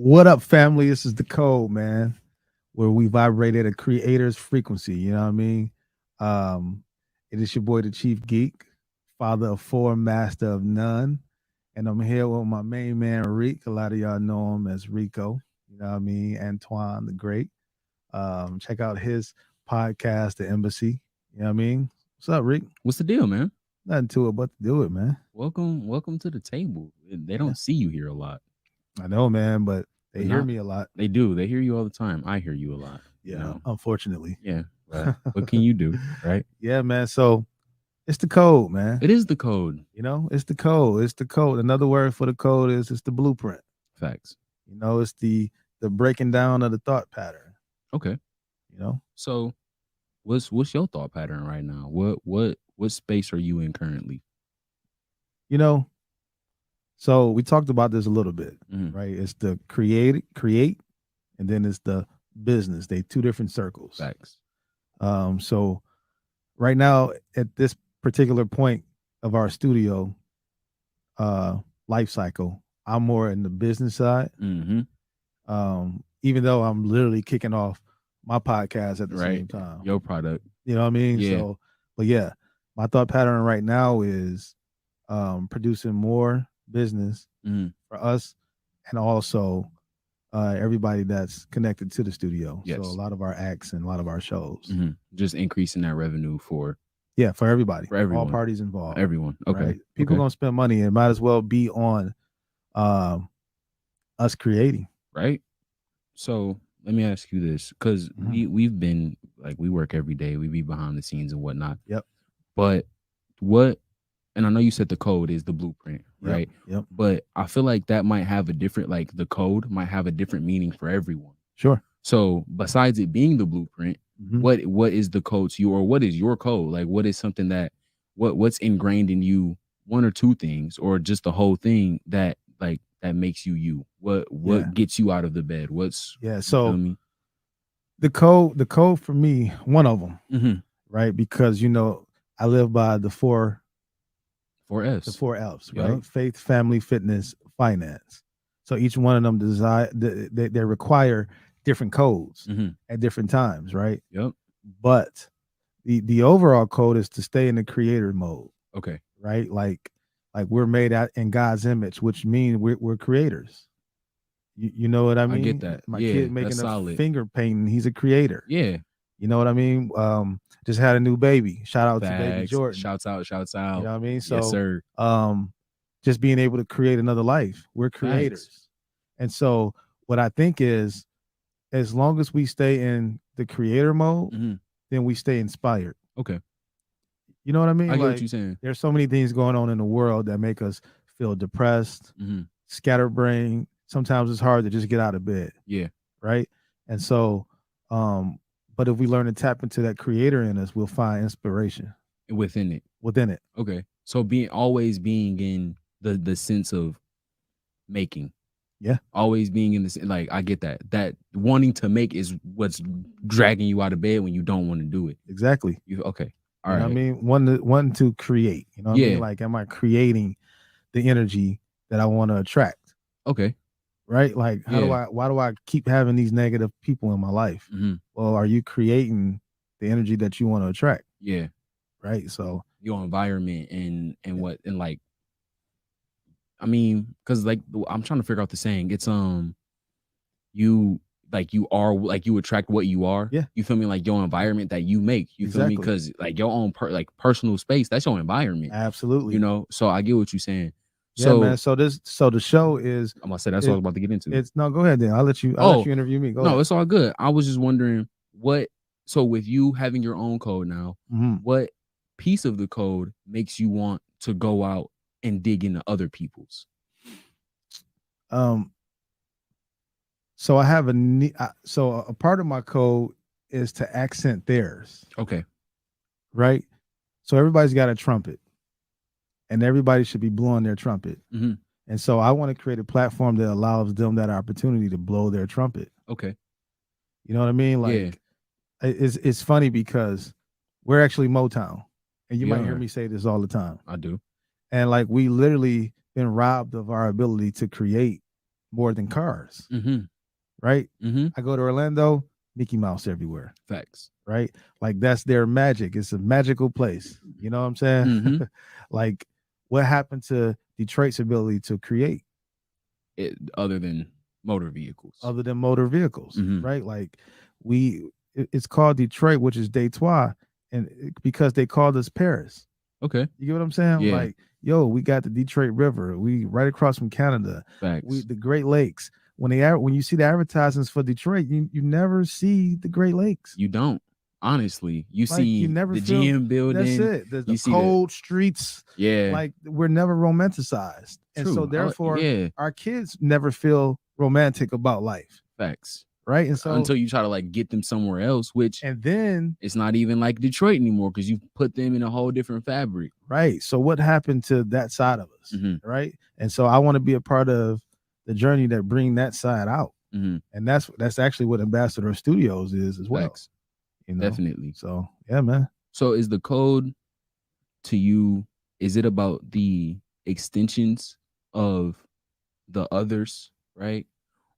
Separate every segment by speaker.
Speaker 1: What up, family? This is the code, man, where we vibrate at a creator's frequency. You know what I mean? Um, it is your boy, the Chief Geek, father of four, master of none. And I'm here with my main man, Reek. A lot of y'all know him as Rico. You know what I mean? Antoine the Great. Check out his podcast, The Embassy. You know what I mean? What's up, Reek?
Speaker 2: What's the deal, man?
Speaker 1: Nothing to it but to do it, man.
Speaker 2: Welcome to the table. They don't see you here a lot.
Speaker 1: I know, man, but they hear me a lot.
Speaker 2: They do. They hear you all the time. I hear you a lot.
Speaker 1: Yeah, you know? Unfortunately.
Speaker 2: Yeah. But what can you do, right?
Speaker 1: Yeah, man. So it's the code, man.
Speaker 2: It is the code.
Speaker 1: You know, it's the code. It's the code. Another word for the code is it's the blueprint.
Speaker 2: Facts.
Speaker 1: You know, it's the breaking down of the thought pattern.
Speaker 2: Okay.
Speaker 1: You know?
Speaker 2: So what's your thought pattern right now? What space are you in currently?
Speaker 1: You know, so we talked about this a little bit, right? It's the create, and then it's the business. They two different circles.
Speaker 2: Facts.
Speaker 1: So right now at this particular point of our studio life cycle, I'm more in the business side.
Speaker 2: Mm-hmm.
Speaker 1: Even though I'm literally kicking off my podcast at the same time.
Speaker 2: Your product.
Speaker 1: You know what I mean?
Speaker 2: Yeah.
Speaker 1: So, but yeah, my thought pattern right now is producing more business for us and also everybody that's connected to the studio.
Speaker 2: Yes.
Speaker 1: So a lot of our acts and a lot of our shows.
Speaker 2: Just increasing that revenue for
Speaker 1: everybody.
Speaker 2: For everyone.
Speaker 1: All parties involved.
Speaker 2: Everyone. Okay.
Speaker 1: Right? People gonna spend money and might as well be on us creating.
Speaker 2: Right. So let me ask you this, because we've been like, we work every day, we be behind the scenes and whatnot.
Speaker 1: Yep.
Speaker 2: But and I know you said the code is the blueprint, right?
Speaker 1: Yep.
Speaker 2: But I feel like that might have a different, like the code might have a different meaning for everyone.
Speaker 1: Sure.
Speaker 2: So besides it being the blueprint, what is the code to you, or what is your code? Like, what is something that what's ingrained in you, one or two things, or just the whole thing that makes you? What gets you out of the bed? So
Speaker 1: the code for me, one of them, right? Because I live by the four F's. The 4 F's, right? Yep. Faith, family, fitness, finance. So each one of them they require different codes at different times, right?
Speaker 2: Yep.
Speaker 1: But the overall code is to stay in the creator mode.
Speaker 2: Okay.
Speaker 1: Right? Like we're made out in God's image, which means we're creators. You know what I mean?
Speaker 2: I get that.
Speaker 1: My kid making a finger painting, he's a creator.
Speaker 2: Yeah.
Speaker 1: You know what I mean? Just had a new baby. Shout out to baby Jordan.
Speaker 2: Shouts out.
Speaker 1: You know what I mean? So,
Speaker 2: yes, sir.
Speaker 1: Just being able to create another life. We're creators. Thanks. And so what I think is, as long as we stay in the creator mode, then we stay inspired.
Speaker 2: Okay.
Speaker 1: You know what I mean?
Speaker 2: I get what you're saying.
Speaker 1: There's so many things going on in the world that make us feel depressed, scatterbrained. Sometimes it's hard to just get out of bed.
Speaker 2: Yeah.
Speaker 1: Right. And so, but if we learn to tap into that creator in us, we'll find inspiration
Speaker 2: within it. Okay. So always being in the sense of making.
Speaker 1: Yeah.
Speaker 2: Always being in this, like, I get that. That wanting to make is what's dragging you out of bed when you don't want to do it.
Speaker 1: Exactly.
Speaker 2: Okay.
Speaker 1: All right. I mean, one to create. You know what I mean? Like, am I creating the energy that I want to attract?
Speaker 2: Okay.
Speaker 1: Right? Like, why do I keep having these negative people in my life? Well, are you creating the energy that you want to attract?
Speaker 2: Yeah.
Speaker 1: Right. So
Speaker 2: your environment and like, I mean, because like I'm trying to figure out the saying. It's you attract what you are.
Speaker 1: Yeah.
Speaker 2: You feel me? Like your environment that you make. You feel me? Because like your own personal space, that's your environment.
Speaker 1: Absolutely.
Speaker 2: You know. So I get what you're saying.
Speaker 1: Yeah,
Speaker 2: So
Speaker 1: man. So the show is
Speaker 2: I'm gonna say that's what I was about to get into.
Speaker 1: it's no, go ahead then. I'll let
Speaker 2: Oh,
Speaker 1: you interview me. Go
Speaker 2: no,
Speaker 1: ahead.
Speaker 2: it's all good. I was just wondering so with you having your own code now, what piece of the code makes you want to go out and dig into other people's?
Speaker 1: So I have so a part of my code is to accent theirs.
Speaker 2: Okay.
Speaker 1: Right? So everybody's got a trumpet and everybody should be blowing their trumpet. And so I want to create a platform that allows them that opportunity to blow their trumpet.
Speaker 2: Okay.
Speaker 1: You know what I mean? Like it's funny because we're actually Motown. And you might hear me say this all the time.
Speaker 2: I do.
Speaker 1: And like we literally been robbed of our ability to create more than cars. Right? I go to Orlando, Mickey Mouse everywhere.
Speaker 2: Facts.
Speaker 1: Right? Like that's their magic. It's a magical place. You know what I'm saying? Like what happened to Detroit's ability to create?
Speaker 2: Other than motor vehicles.
Speaker 1: Right? Like it's called Detroit, which is Detroit, and because they called us Paris.
Speaker 2: Okay.
Speaker 1: You get what I'm saying?
Speaker 2: Yeah.
Speaker 1: Like, yo, we got the Detroit River. We right across from Canada.
Speaker 2: Facts.
Speaker 1: The Great Lakes. When you see the advertisements for Detroit, you never see the Great Lakes.
Speaker 2: You don't. Honestly, you see
Speaker 1: you never
Speaker 2: the
Speaker 1: feel,
Speaker 2: GM building.
Speaker 1: That's it. The cold streets.
Speaker 2: Yeah.
Speaker 1: Like we're never romanticized.
Speaker 2: True.
Speaker 1: And so therefore our kids never feel romantic about life.
Speaker 2: Facts.
Speaker 1: Right. And so
Speaker 2: until you try to like get them somewhere else,
Speaker 1: and then
Speaker 2: it's not even like Detroit anymore because you put them in a whole different fabric.
Speaker 1: Right. So what happened to that side of us? Right. And so I want to be a part of the journey that bring that side out. And that's actually what MBassador Studios is as well.
Speaker 2: Facts. You know? Definitely.
Speaker 1: So yeah, man.
Speaker 2: So is the code to you, is it about the extensions of the others, right?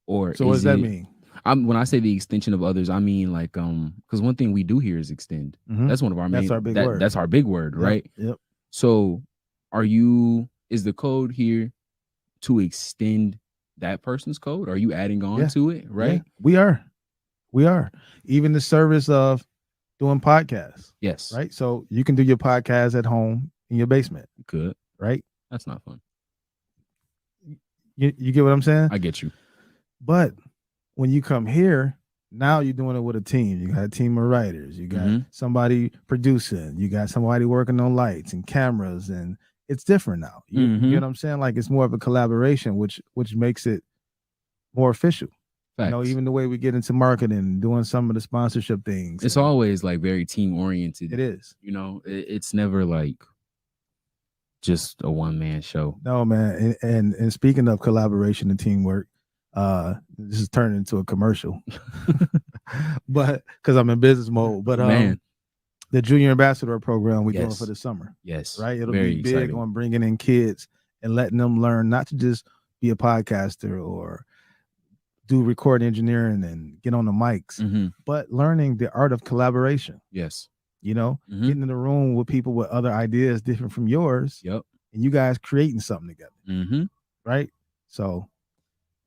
Speaker 2: Or
Speaker 1: so what does that mean?
Speaker 2: When I say the extension of others, I mean like because one thing we do here is extend. That's one of our main.
Speaker 1: That's our big word.
Speaker 2: That's our big word, right?
Speaker 1: Yep.
Speaker 2: So is the code here to extend that person's code? Are you adding on to it? Right.
Speaker 1: Yeah. We are. Even the service of doing podcasts.
Speaker 2: Yes.
Speaker 1: Right. So you can do your podcast at home in your basement.
Speaker 2: Good.
Speaker 1: Right.
Speaker 2: That's not fun.
Speaker 1: You get what I'm saying?
Speaker 2: I get you.
Speaker 1: But when you come here, now you're doing it with a team. You got a team of writers. You got somebody producing. You got somebody working on lights and cameras, and it's different now. You know what I'm saying? Like it's more of a collaboration, which makes it more official. Facts. You know, even the way we get into marketing, doing some of the sponsorship things.
Speaker 2: It's always like very team oriented.
Speaker 1: It is.
Speaker 2: You know, it's never like just a one-man show.
Speaker 1: No, man. And speaking of collaboration and teamwork, this is turning into a commercial. But because I'm in business mode. But
Speaker 2: man,
Speaker 1: the Junior Ambassador program we're doing for the summer.
Speaker 2: Yes.
Speaker 1: Right? It'll
Speaker 2: very
Speaker 1: be big
Speaker 2: exciting.
Speaker 1: on bringing in kids and letting them learn not to just be a podcaster or do recording engineering and get on the mics, but learning the art of collaboration.
Speaker 2: Yes.
Speaker 1: You know, getting in the room with people with other ideas different from yours.
Speaker 2: Yep.
Speaker 1: And you guys creating something together. Right? So,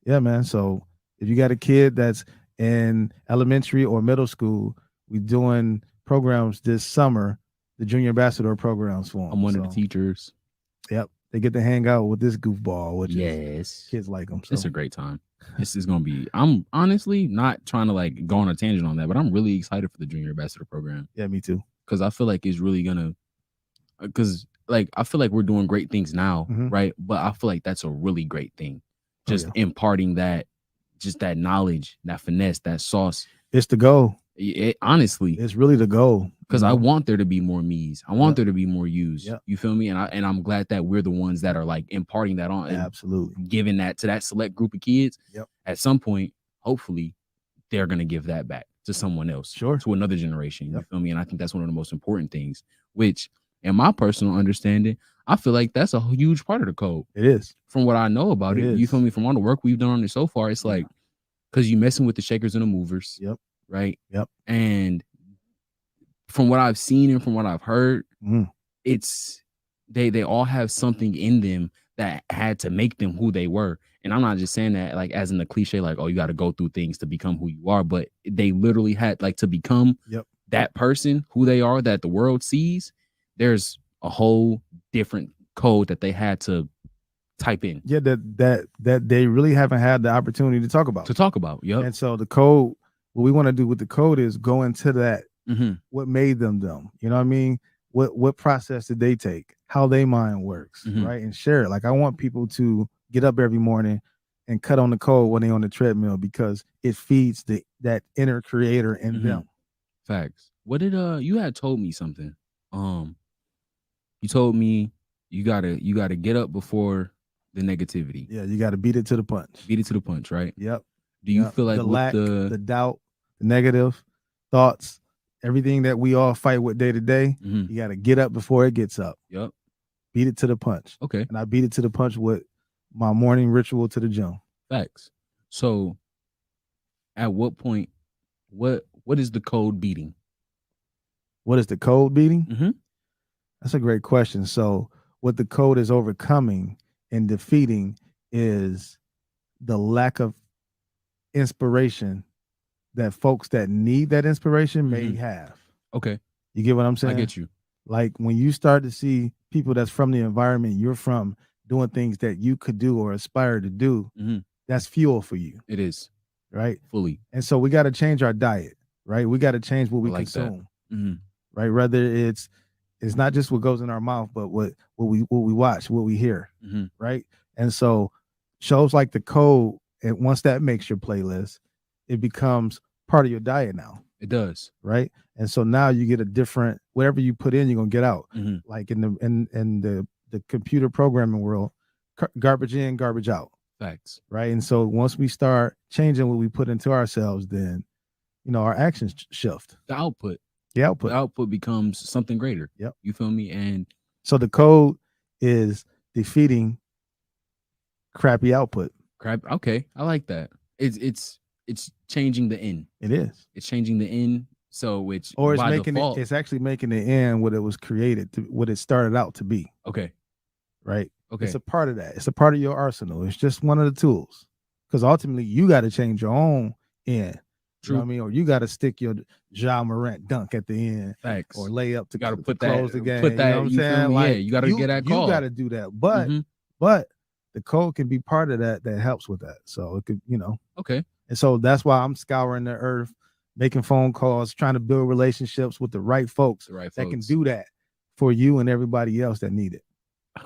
Speaker 1: yeah, man. So if you got a kid that's in elementary or middle school, we're doing programs this summer, the Junior Ambassador programs for them.
Speaker 2: I'm one of the teachers.
Speaker 1: Yep. They get to hang out with this goofball, which
Speaker 2: is
Speaker 1: kids like them. So.
Speaker 2: It's a great time. This is going to be, I'm honestly not trying to like go on a tangent on that, but I'm really excited for the Junior Ambassador program.
Speaker 1: Yeah, me too.
Speaker 2: Because I feel like it's really going to, because like, I feel like we're doing great things now, right? But I feel like that's a really great thing. Just imparting that, just that knowledge, that finesse, that sauce.
Speaker 1: It's the goal.
Speaker 2: Honestly,
Speaker 1: it's really the goal.
Speaker 2: Because I want there to be more me's. I want there to be more yous. You feel me? And I'm glad that we're the ones that are like imparting that on.
Speaker 1: Absolutely.
Speaker 2: Giving that to that select group of kids. At some point, hopefully, they're gonna give that back to someone else.
Speaker 1: Sure.
Speaker 2: To another generation. You feel me? And I think that's one of the most important things. Which, in my personal understanding, I feel like that's a huge part of the code.
Speaker 1: It is.
Speaker 2: From what I know about it. You feel me? From all the work we've done on it so far, it's like because you messing with the shakers and the movers. Right. And from what I've seen and from what I've heard, it's they all have something in them that had to make them who they were. And I'm not just saying that like as in the cliche, like, oh, you got to go through things to become who you are, but they literally had like to become that person who they are that the world sees. There's a whole different code that they had to type in.
Speaker 1: Yeah, that they really haven't had the opportunity to talk about.
Speaker 2: Yep.
Speaker 1: And so the code, what we want to do with the code is go into that.
Speaker 2: Mm-hmm.
Speaker 1: What made them? You know what I mean? What process did they take? How their mind works, right? And share it. Like I want people to get up every morning and cut on the code when they're on the treadmill because it feeds that inner creator in them.
Speaker 2: Facts. What did you had told me something? You told me you gotta get up before the negativity.
Speaker 1: Yeah, you gotta beat it to the punch.
Speaker 2: Beat it to the punch, right?
Speaker 1: Yep.
Speaker 2: Do you feel like
Speaker 1: the
Speaker 2: with
Speaker 1: lack,
Speaker 2: the
Speaker 1: doubt, the negative thoughts, everything that we all fight with day to day,
Speaker 2: Mhm.
Speaker 1: you gotta get up before it gets up.
Speaker 2: Yep.
Speaker 1: Beat it to the punch.
Speaker 2: Okay.
Speaker 1: And I beat it to the punch with my morning ritual to the gym.
Speaker 2: Facts. So at what point, what is the code beating?
Speaker 1: What is the code beating?
Speaker 2: Mm-hmm.
Speaker 1: That's a great question. So what the code is overcoming and defeating is the lack of inspiration that folks that need that inspiration may have.
Speaker 2: Okay.
Speaker 1: You get what I'm saying?
Speaker 2: I get you.
Speaker 1: Like when you start to see people that's from the environment you're from doing things that you could do or aspire to do, that's fuel for you.
Speaker 2: It is.
Speaker 1: Right?
Speaker 2: Fully.
Speaker 1: And so we got to change our diet, right? We got to change what we consume. Right? Whether it's not just what goes in our mouth, but what we watch, what we hear. Right? And so shows like The Code, and once that makes your playlist, it becomes part of your diet now.
Speaker 2: It does.
Speaker 1: Right? And so now you get a different, whatever you put in, you're gonna get out. Like in the computer programming world, garbage in, garbage out.
Speaker 2: Facts.
Speaker 1: Right. And so once we start changing what we put into ourselves, then our actions shift.
Speaker 2: The output.
Speaker 1: The
Speaker 2: output becomes something greater.
Speaker 1: Yep.
Speaker 2: You feel me? And
Speaker 1: so the code is defeating crappy output.
Speaker 2: Okay. I like that. It's changing the end.
Speaker 1: It is.
Speaker 2: It's changing the end. So it's
Speaker 1: making default, it's actually making the end what it was created to, what it started out to be.
Speaker 2: Okay.
Speaker 1: Right.
Speaker 2: Okay.
Speaker 1: It's a part of that. It's a part of your arsenal. It's just one of the tools. Because ultimately you got to change your own end.
Speaker 2: True.
Speaker 1: You know what I mean? Or you got to stick your Ja Morant dunk at the end.
Speaker 2: Facts.
Speaker 1: Or lay up to
Speaker 2: close
Speaker 1: the game.
Speaker 2: Put that,
Speaker 1: you know what I'm saying?
Speaker 2: Like, yeah, you got to get that call.
Speaker 1: You got to do that. But the code can be part of that helps with that. So it could,
Speaker 2: Okay.
Speaker 1: And so that's why I'm scouring the earth, making phone calls, trying to build relationships with the right folks that can do that for you and everybody else that need it.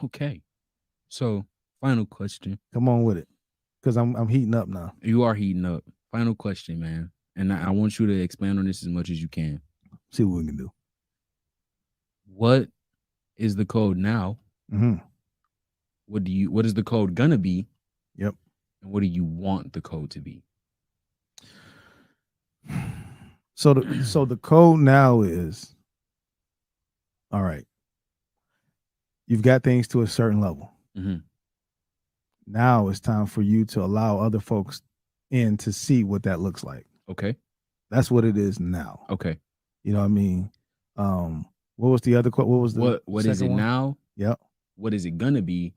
Speaker 2: Okay. So, final question.
Speaker 1: Come on with it, because I'm heating up now.
Speaker 2: You are heating up. Final question, man. And I want you to expand on this as much as you can.
Speaker 1: See what we can do.
Speaker 2: What is the code now? What is the code gonna be?
Speaker 1: Yep.
Speaker 2: And what do you want the code to be?
Speaker 1: So the code now is, all right, you've got things to a certain level. Now it's time for you to allow other folks in to see what that looks like.
Speaker 2: Okay.
Speaker 1: That's what it is now.
Speaker 2: Okay.
Speaker 1: You know what I mean? What was the other quote? What was the
Speaker 2: what is it one? Now?
Speaker 1: Yep.
Speaker 2: What is it gonna be?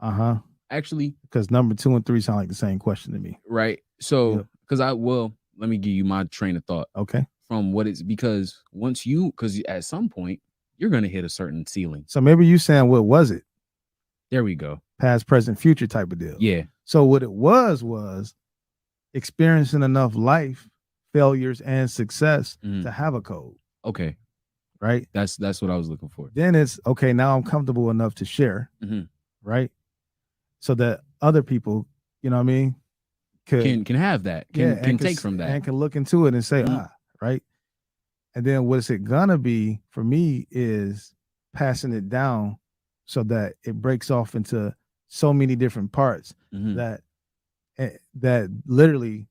Speaker 2: Actually,
Speaker 1: because number 2 and 3 sound like the same question to me.
Speaker 2: Right. So because let me give you my train of thought.
Speaker 1: Okay.
Speaker 2: From what it's, because because at some point you're gonna hit a certain ceiling.
Speaker 1: So maybe you saying, what was it?
Speaker 2: There we go.
Speaker 1: Past, present, future type of deal.
Speaker 2: Yeah.
Speaker 1: So what it was experiencing enough life, failures, and success to have a code.
Speaker 2: Okay.
Speaker 1: Right.
Speaker 2: That's what I was looking for.
Speaker 1: Then it's okay. Now I'm comfortable enough to share. Right. So that other people, you know what I mean,
Speaker 2: can have that. Can take from that
Speaker 1: and can look into it and say, right. And then what's it gonna be for me is passing it down so that it breaks off into so many different parts that literally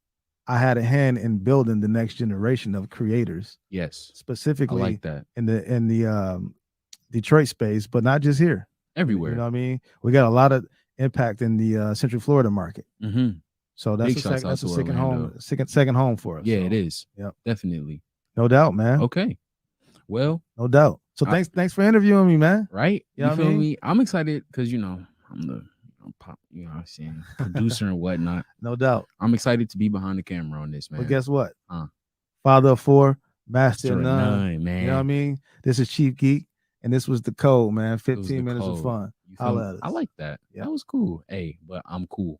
Speaker 1: I had a hand in building the next generation of creators.
Speaker 2: Yes.
Speaker 1: Specifically
Speaker 2: I like that.
Speaker 1: in the Detroit space, but not just here.
Speaker 2: Everywhere.
Speaker 1: You know what I mean? We got a lot of impact in the Central Florida market. So that's a second home for us.
Speaker 2: Yeah,
Speaker 1: so,
Speaker 2: it is.
Speaker 1: Yep.
Speaker 2: Definitely.
Speaker 1: No doubt, man.
Speaker 2: Okay. Well,
Speaker 1: no doubt. So thanks for interviewing me, man.
Speaker 2: Right? You feel me? I'm excited because I'm the pop, what I'm saying, producer and whatnot.
Speaker 1: No doubt.
Speaker 2: I'm excited to be behind the camera on this, man.
Speaker 1: But guess what? Father of 4, master of none,
Speaker 2: man.
Speaker 1: You know what I mean? This is Chief Geek, and this was The Code, man. 15 minutes of fun.
Speaker 2: You feel me?
Speaker 1: Holla at
Speaker 2: I
Speaker 1: us.
Speaker 2: like that.
Speaker 1: Yep.
Speaker 2: That was cool. Hey, but I'm cool.